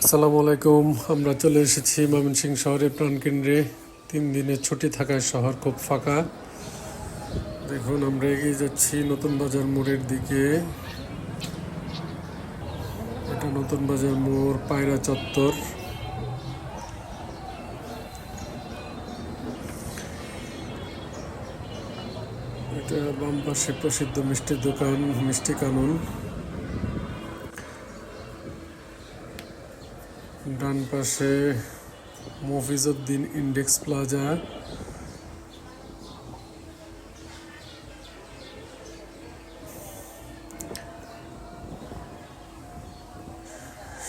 আসসালামু আলাইকুম। আমরা চলে এসেছি ময়মনসিংহ শহরের প্রাণকেন্দ্রে। 3 দিনের ছুটি থাকায় শহর খুব ফাঁকা। দেখুন, আমরা এগিয়ে যাচ্ছি নতুন বাজার মোড়ের দিকে। এটা নতুন বাজার মোড়, পায়রা চত্বর। এটা বাম পাশে প্রসিদ্ধ মিষ্টির দোকান মিষ্টি কানন, ডান পাশে মফিজউদ্দিন ইন্ডেক্স প্লাজা,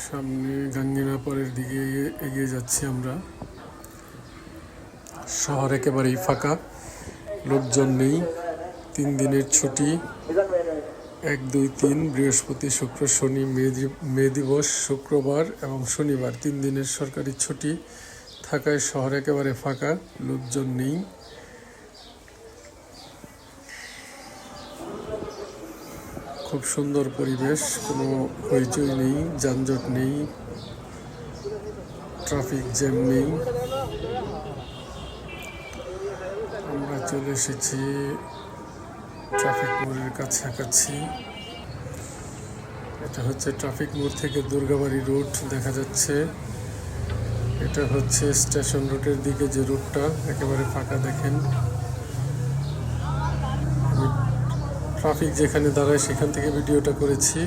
সামনে গাঙ্গিনাপরের দিকে এগিয়ে যাচ্ছি আমরা। শহর একেবারেই ফাঁকা, লোকজন নেই। 3 দিনের ছুটি, 1, 2, 3 বৃহস্পতি, শুক্র, শনি, মে দিবস শুক্রবার এবং শনিবার 3 দিনের সরকারি ছুটি থাকায় শহর একেবারে ফাঁকা, লোকজন নেই। খুব সুন্দর পরিবেশ, কোনো হইচই নেই, যানজট নেই, ট্রাফিক জ্যাম নেই। আমরা চলে এসেছি ট্রাফিক মোড়ের কাছাকাছি। এটা হচ্ছে ট্রাফিক মোড় থেকে দুর্গাবাড়ি রুট দেখা যাচ্ছে। এটা হচ্ছে স্টেশন রোডের দিকে যে রুটটা, একেবারে ফাঁকা। দেখেন, ট্রাফিক যেখানে দাঁড়ায় সেখান থেকে ভিডিওটা করেছি।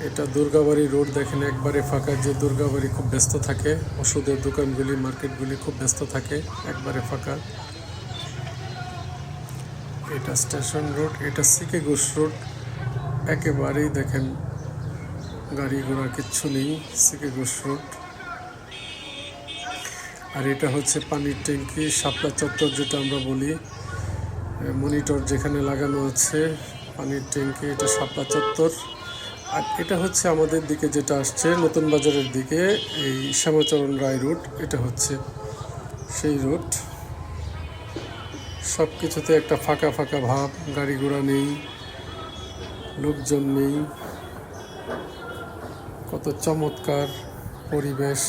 এটা দুর্গাবাড়ি রোড, দেখেন একবারে ফাঁকা। যে দুর্গাবাড়ি খুব ব্যস্ত থাকে, ওষুধের দোকানগুলি, মার্কেটগুলি খুব ব্যস্ত থাকে, একবারে ফাঁকা। এটা স্টেশন রোড, এটা সিকে ঘোষ রোড, একেবারেই দেখেন গাড়ি ঘোড়া কিচ্ছু নেই, সিকে ঘোষ রোড। আর এটা হচ্ছে পানির ট্যাঙ্কি, শাপলা চত্বর যেটা আমরা বলি, মনিটর যেখানে লাগানো আছে, পানির ট্যাঙ্কি, এটা শাপলা চত্বর। আর এটা হচ্ছে আমাদের দিকে যেটা আসছে নতুন বাজারের দিকে, এই শ্যামাচরণ রায় রুট, এটা হচ্ছে সেই রুট। সব কিছুতে একটা ফাঁকা ফাঁকা ভাব, গাড়ি ঘোড়া নেই, লোকজন নেই। কত চমৎকার পরিবেশ,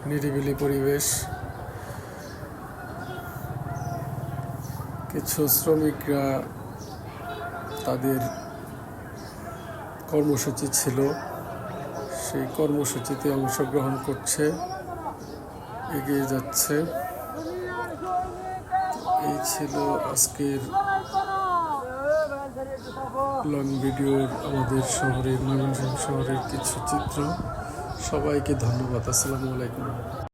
নিরিবিলি পরিবেশ। কিছু শ্রমিকরা তাদের কর্মসূচি ছিল, সেই কর্মসূচিতে অংশগ্রহণ করছে, এগিয়ে যাচ্ছে। এই ছিল আজকের লং ভিডিওর আমাদের শহরের, ময়মনসিংহ শহরের কিছু চিত্র। সবাইকে ধন্যবাদ। আসসালামু আলাইকুম।